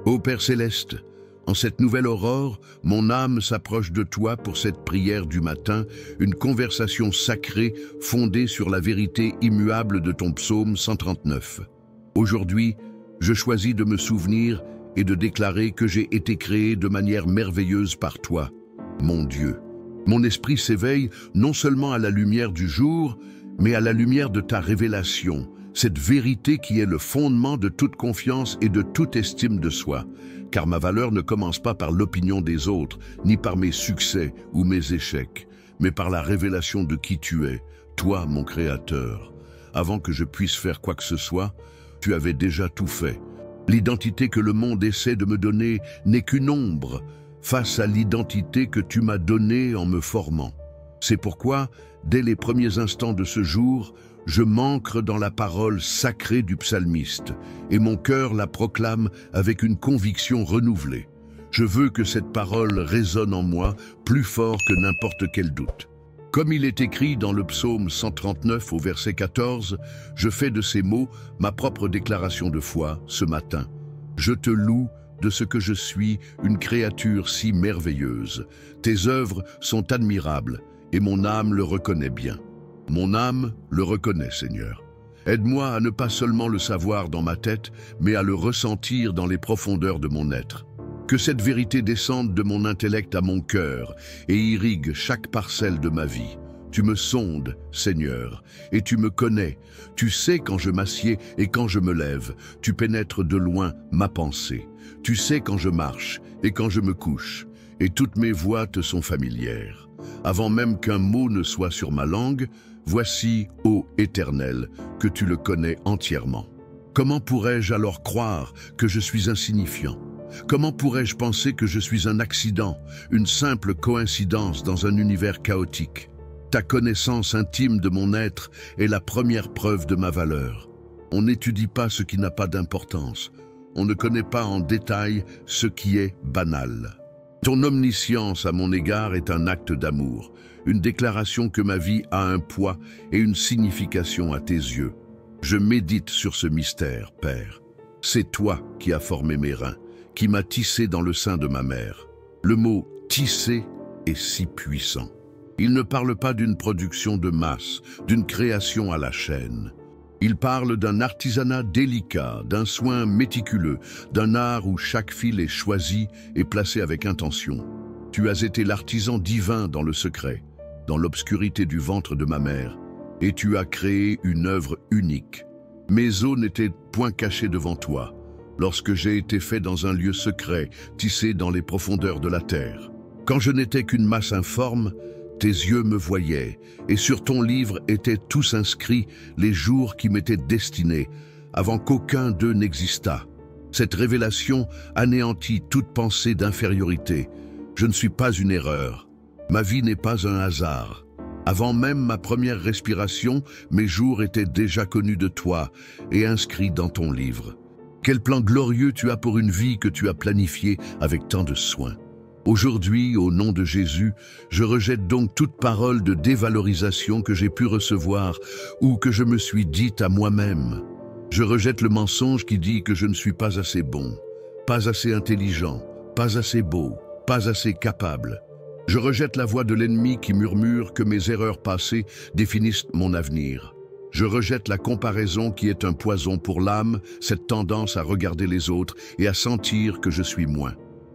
Ô Père céleste, en cette nouvelle aurore, mon âme s'approche de toi pour cette prière du matin, une conversation sacrée fondée sur la vérité immuable de ton psaume 139. Aujourd'hui, je choisis de me souvenir et de déclarer que j'ai été créé de manière merveilleuse par toi, mon Dieu. Mon esprit s'éveille non seulement à la lumière du jour, mais à la lumière de ta révélation, cette vérité qui est le fondement de toute confiance et de toute estime de soi. Car ma valeur ne commence pas par l'opinion des autres, ni par mes succès ou mes échecs, mais par la révélation de qui tu es, toi, mon Créateur. Avant que je puisse faire quoi que ce soit, tu avais déjà tout fait. L'identité que le monde essaie de me donner n'est qu'une ombre face à l'identité que tu m'as donnée en me formant. C'est pourquoi, dès les premiers instants de ce jour, je m'ancre dans la parole sacrée du psalmiste, et mon cœur la proclame avec une conviction renouvelée. Je veux que cette parole résonne en moi plus fort que n'importe quel doute. Comme il est écrit dans le psaume 139 au verset 14, je fais de ces mots ma propre déclaration de foi ce matin. Je te loue de ce que je suis une créature si merveilleuse. Tes œuvres sont admirables et mon âme le reconnaît bien. Mon âme le reconnaît, Seigneur. Aide-moi à ne pas seulement le savoir dans ma tête, mais à le ressentir dans les profondeurs de mon être. Que cette vérité descende de mon intellect à mon cœur et irrigue chaque parcelle de ma vie. Tu me sondes, Seigneur, et tu me connais. Tu sais quand je m'assieds et quand je me lève. Tu pénètres de loin ma pensée. Tu sais quand je marche et quand je me couche. Et toutes mes voies te sont familières. Avant même qu'un mot ne soit sur ma langue, voici, ô Éternel, que tu le connais entièrement. Comment pourrais-je alors croire que je suis insignifiant? Comment pourrais-je penser que je suis un accident, une simple coïncidence dans un univers chaotique? Ta connaissance intime de mon être est la première preuve de ma valeur. On n'étudie pas ce qui n'a pas d'importance. On ne connaît pas en détail ce qui est banal. Ton omniscience à mon égard est un acte d'amour, une déclaration que ma vie a un poids et une signification à tes yeux. Je médite sur ce mystère, Père. C'est toi qui as formé mes reins, qui m'as tissé dans le sein de ma mère. Le mot « tisser » est si puissant. Il ne parle pas d'une production de masse, d'une création à la chaîne. Il parle d'un artisanat délicat, d'un soin méticuleux, d'un art où chaque fil est choisi et placé avec intention. Tu as été l'artisan divin dans le secret, dans l'obscurité du ventre de ma mère, et tu as créé une œuvre unique. Mes os n'étaient point cachés devant toi, lorsque j'ai été fait dans un lieu secret, tissé dans les profondeurs de la terre. Quand je n'étais qu'une masse informe, tes yeux me voyaient, et sur ton livre étaient tous inscrits les jours qui m'étaient destinés, avant qu'aucun d'eux n'existât. Cette révélation anéantit toute pensée d'infériorité. Je ne suis pas une erreur. Ma vie n'est pas un hasard. Avant même ma première respiration, mes jours étaient déjà connus de toi et inscrits dans ton livre. Quel plan glorieux tu as pour une vie que tu as planifiée avec tant de soin. Aujourd'hui, au nom de Jésus, je rejette donc toute parole de dévalorisation que j'ai pu recevoir ou que je me suis dite à moi-même. Je rejette le mensonge qui dit que je ne suis pas assez bon, pas assez intelligent, pas assez beau, pas assez capable. Je rejette la voix de l'ennemi qui murmure que mes erreurs passées définissent mon avenir. Je rejette la comparaison qui est un poison pour l'âme, cette tendance à regarder les autres et à sentir que je suis moins.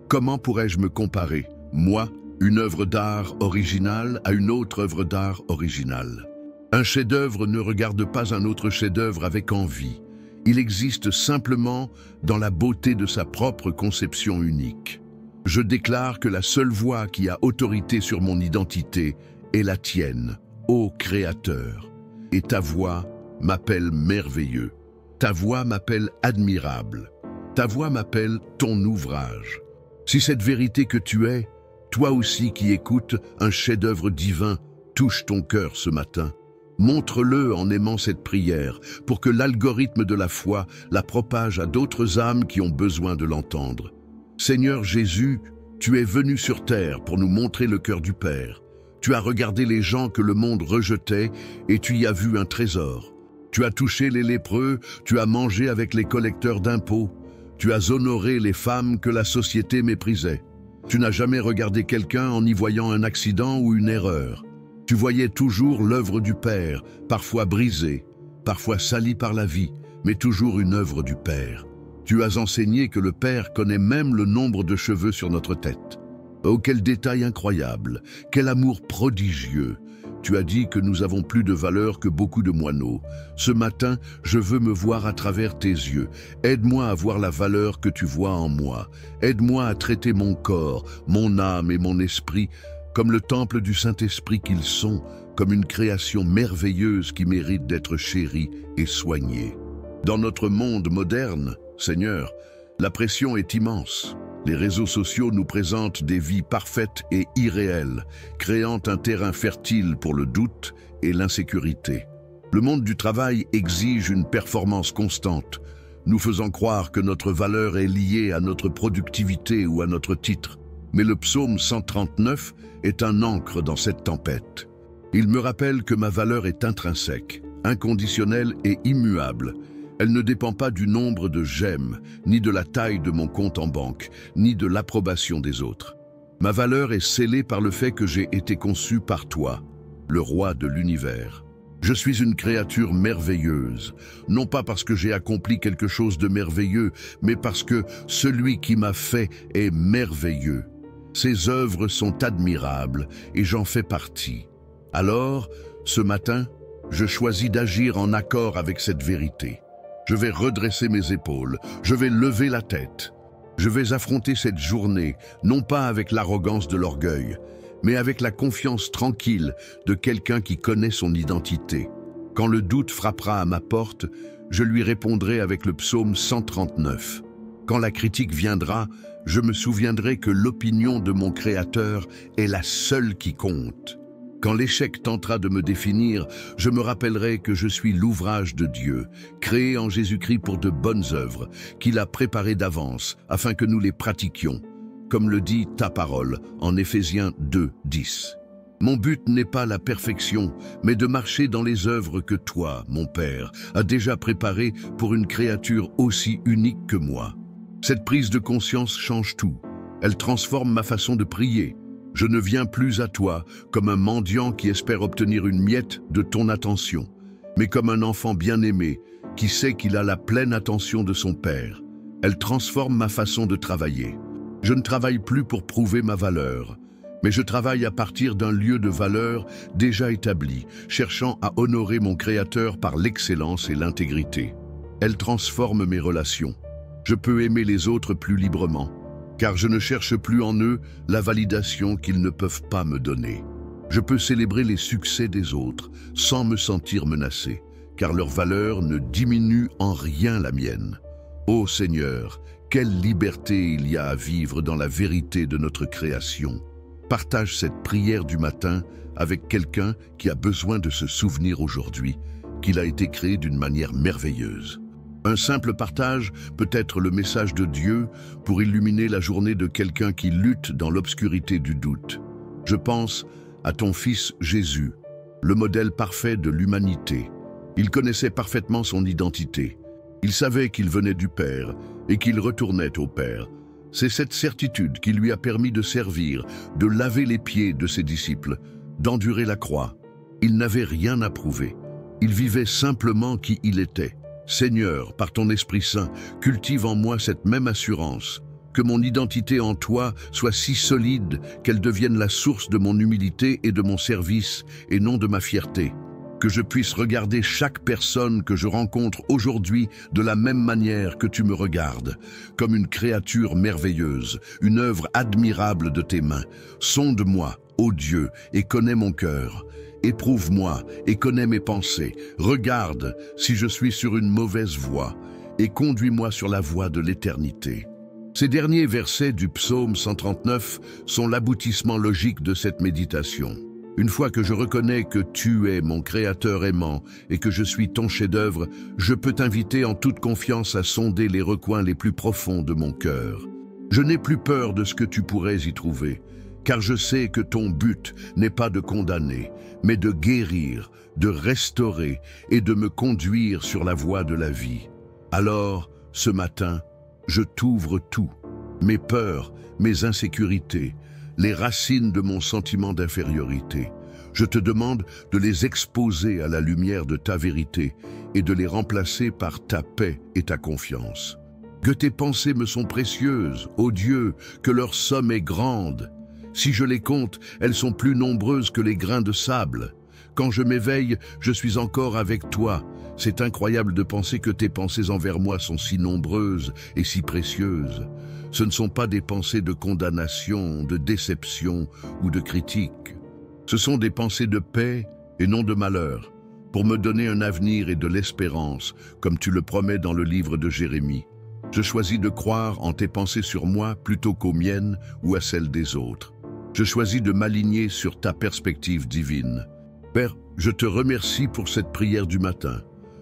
Comment pourrais-je me comparer, moi, une œuvre d'art originale, à une autre œuvre d'art originale? Un chef-d'œuvre ne regarde pas un autre chef-d'œuvre avec envie. Il existe simplement dans la beauté de sa propre conception unique. Je déclare que la seule voix qui a autorité sur mon identité est la tienne, ô Créateur. Et ta voix m'appelle merveilleux. Ta voix m'appelle admirable. Ta voix m'appelle ton ouvrage. Si cette vérité que tu es, toi aussi qui écoutes un chef-d'œuvre divin, touche ton cœur ce matin, montre-le en aimant cette prière pour que l'algorithme de la foi la propage à d'autres âmes qui ont besoin de l'entendre. Seigneur Jésus, tu es venu sur terre pour nous montrer le cœur du Père. Tu as regardé les gens que le monde rejetait et tu y as vu un trésor. Tu as touché les lépreux, tu as mangé avec les collecteurs d'impôts. Tu as honoré les femmes que la société méprisait. Tu n'as jamais regardé quelqu'un en y voyant un accident ou une erreur. Tu voyais toujours l'œuvre du Père, parfois brisée, parfois salie par la vie, mais toujours une œuvre du Père. Tu as enseigné que le Père connaît même le nombre de cheveux sur notre tête. Oh, quel détail incroyable, quel amour prodigieux. Tu as dit que nous avons plus de valeur que beaucoup de moineaux. Ce matin, je veux me voir à travers tes yeux. Aide-moi à voir la valeur que tu vois en moi. Aide-moi à traiter mon corps, mon âme et mon esprit comme le temple du Saint-Esprit qu'ils sont, comme une création merveilleuse qui mérite d'être chérie et soignée. Dans notre monde moderne, Seigneur, la pression est immense. Les réseaux sociaux nous présentent des vies parfaites et irréelles, créant un terrain fertile pour le doute et l'insécurité. Le monde du travail exige une performance constante, nous faisant croire que notre valeur est liée à notre productivité ou à notre titre. Mais le psaume 139 est un ancre dans cette tempête. Il me rappelle que ma valeur est intrinsèque, inconditionnelle et immuable. Elle ne dépend pas du nombre de j'aime, ni de la taille de mon compte en banque, ni de l'approbation des autres. Ma valeur est scellée par le fait que j'ai été conçu par toi, le roi de l'univers. Je suis une créature merveilleuse, non pas parce que j'ai accompli quelque chose de merveilleux, mais parce que celui qui m'a fait est merveilleux. Ses œuvres sont admirables et j'en fais partie. Alors, ce matin, je choisis d'agir en accord avec cette vérité. Je vais redresser mes épaules, je vais lever la tête. Je vais affronter cette journée, non pas avec l'arrogance de l'orgueil, mais avec la confiance tranquille de quelqu'un qui connaît son identité. Quand le doute frappera à ma porte, je lui répondrai avec le psaume 139. Quand la critique viendra, je me souviendrai que l'opinion de mon Créateur est la seule qui compte. Quand l'échec tentera de me définir, je me rappellerai que je suis l'ouvrage de Dieu, créé en Jésus-Christ pour de bonnes œuvres, qu'il a préparées d'avance afin que nous les pratiquions, comme le dit ta parole en Éphésiens 2, 10. Mon but n'est pas la perfection, mais de marcher dans les œuvres que toi, mon Père, as déjà préparées pour une créature aussi unique que moi. Cette prise de conscience change tout. Elle transforme ma façon de prier. Je ne viens plus à toi comme un mendiant qui espère obtenir une miette de ton attention, mais comme un enfant bien-aimé qui sait qu'il a la pleine attention de son Père. Elle transforme ma façon de travailler. Je ne travaille plus pour prouver ma valeur, mais je travaille à partir d'un lieu de valeur déjà établi, cherchant à honorer mon Créateur par l'excellence et l'intégrité. Elle transforme mes relations. Je peux aimer les autres plus librement, car je ne cherche plus en eux la validation qu'ils ne peuvent pas me donner. Je peux célébrer les succès des autres sans me sentir menacé, car leur valeur ne diminue en rien la mienne. Ô Seigneur, quelle liberté il y a à vivre dans la vérité de notre création. Partage cette prière du matin avec quelqu'un qui a besoin de se souvenir aujourd'hui qu'il a été créé d'une manière merveilleuse. Un simple partage peut être le message de Dieu pour illuminer la journée de quelqu'un qui lutte dans l'obscurité du doute. Je pense à ton Fils Jésus, le modèle parfait de l'humanité. Il connaissait parfaitement son identité. Il savait qu'il venait du Père et qu'il retournait au Père. C'est cette certitude qui lui a permis de servir, de laver les pieds de ses disciples, d'endurer la croix. Il n'avait rien à prouver. Il vivait simplement qui il était. Seigneur, par ton Esprit Saint, cultive en moi cette même assurance, que mon identité en toi soit si solide qu'elle devienne la source de mon humilité et de mon service, et non de ma fierté. Que je puisse regarder chaque personne que je rencontre aujourd'hui de la même manière que tu me regardes, comme une créature merveilleuse, une œuvre admirable de tes mains. Sonde-moi, ô Dieu, et connais mon cœur. Éprouve-moi et connais mes pensées. Regarde si je suis sur une mauvaise voie et conduis-moi sur la voie de l'éternité. Ces derniers versets du psaume 139 sont l'aboutissement logique de cette méditation. Une fois que je reconnais que tu es mon Créateur aimant et que je suis ton chef-d'œuvre, je peux t'inviter en toute confiance à sonder les recoins les plus profonds de mon cœur. Je n'ai plus peur de ce que tu pourrais y trouver, car je sais que ton but n'est pas de condamner, mais de guérir, de restaurer et de me conduire sur la voie de la vie. Alors, ce matin, je t'ouvre tout, mes peurs, mes insécurités, les racines de mon sentiment d'infériorité. Je te demande de les exposer à la lumière de ta vérité et de les remplacer par ta paix et ta confiance. Que tes pensées me sont précieuses, ô Dieu, que leur somme est grande. Si je les compte, elles sont plus nombreuses que les grains de sable. Quand je m'éveille, je suis encore avec toi. C'est incroyable de penser que tes pensées envers moi sont si nombreuses et si précieuses. Ce ne sont pas des pensées de condamnation, de déception ou de critique. Ce sont des pensées de paix et non de malheur, pour me donner un avenir et de l'espérance, comme tu le promets dans le livre de Jérémie. Je choisis de croire en tes pensées sur moi plutôt qu'aux miennes ou à celles des autres. Je choisis de m'aligner sur ta perspective divine. Père, je te remercie pour cette prière du matin,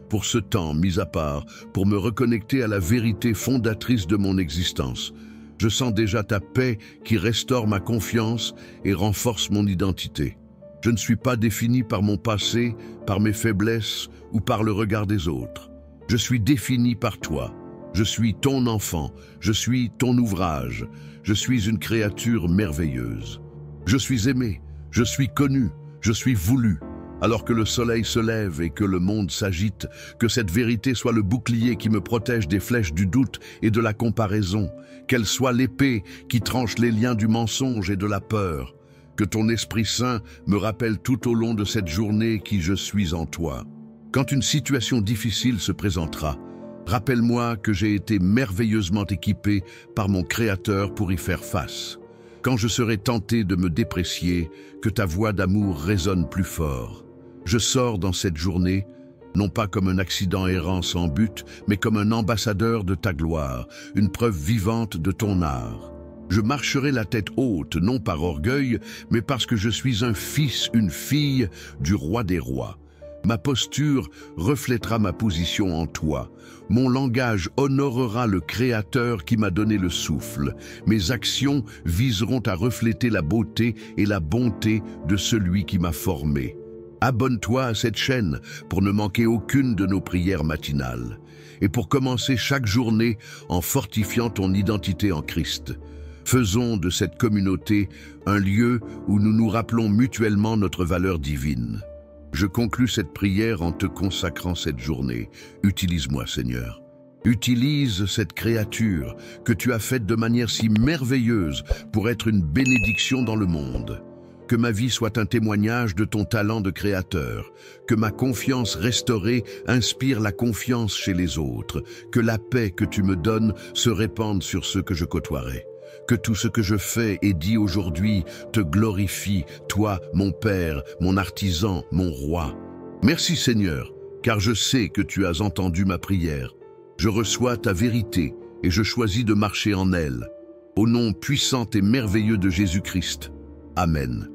pour ce temps mis à part, pour me reconnecter à la vérité fondatrice de mon existence. Je sens déjà ta paix qui restaure ma confiance et renforce mon identité. Je ne suis pas défini par mon passé, par mes faiblesses ou par le regard des autres. Je suis défini par toi. Je suis ton enfant, je suis ton ouvrage, je suis une créature merveilleuse. Je suis aimé, je suis connu, je suis voulu. Alors que le soleil se lève et que le monde s'agite, que cette vérité soit le bouclier qui me protège des flèches du doute et de la comparaison, qu'elle soit l'épée qui tranche les liens du mensonge et de la peur. Que ton Esprit Saint me rappelle tout au long de cette journée qui je suis en toi. Quand une situation difficile se présentera, rappelle-moi que j'ai été merveilleusement équipé par mon Créateur pour y faire face. Quand je serai tenté de me déprécier, que ta voix d'amour résonne plus fort. Je sors dans cette journée, non pas comme un accident errant sans but, mais comme un ambassadeur de ta gloire, une preuve vivante de ton art. Je marcherai la tête haute, non par orgueil, mais parce que je suis un fils, une fille du roi des rois. Ma posture reflètera ma position en toi. Mon langage honorera le Créateur qui m'a donné le souffle. Mes actions viseront à refléter la beauté et la bonté de celui qui m'a formé. Abonne-toi à cette chaîne pour ne manquer aucune de nos prières matinales et pour commencer chaque journée en fortifiant ton identité en Christ. Faisons de cette communauté un lieu où nous nous rappelons mutuellement notre valeur divine. Je conclus cette prière en te consacrant cette journée. Utilise-moi, Seigneur. Utilise cette créature que tu as faite de manière si merveilleuse pour être une bénédiction dans le monde. Que ma vie soit un témoignage de ton talent de créateur. Que ma confiance restaurée inspire la confiance chez les autres. Que la paix que tu me donnes se répande sur ceux que je côtoierai. Que tout ce que je fais et dis aujourd'hui te glorifie, toi, mon Père, mon artisan, mon roi. Merci Seigneur, car je sais que tu as entendu ma prière. Je reçois ta vérité et je choisis de marcher en elle. Au nom puissant et merveilleux de Jésus-Christ. Amen.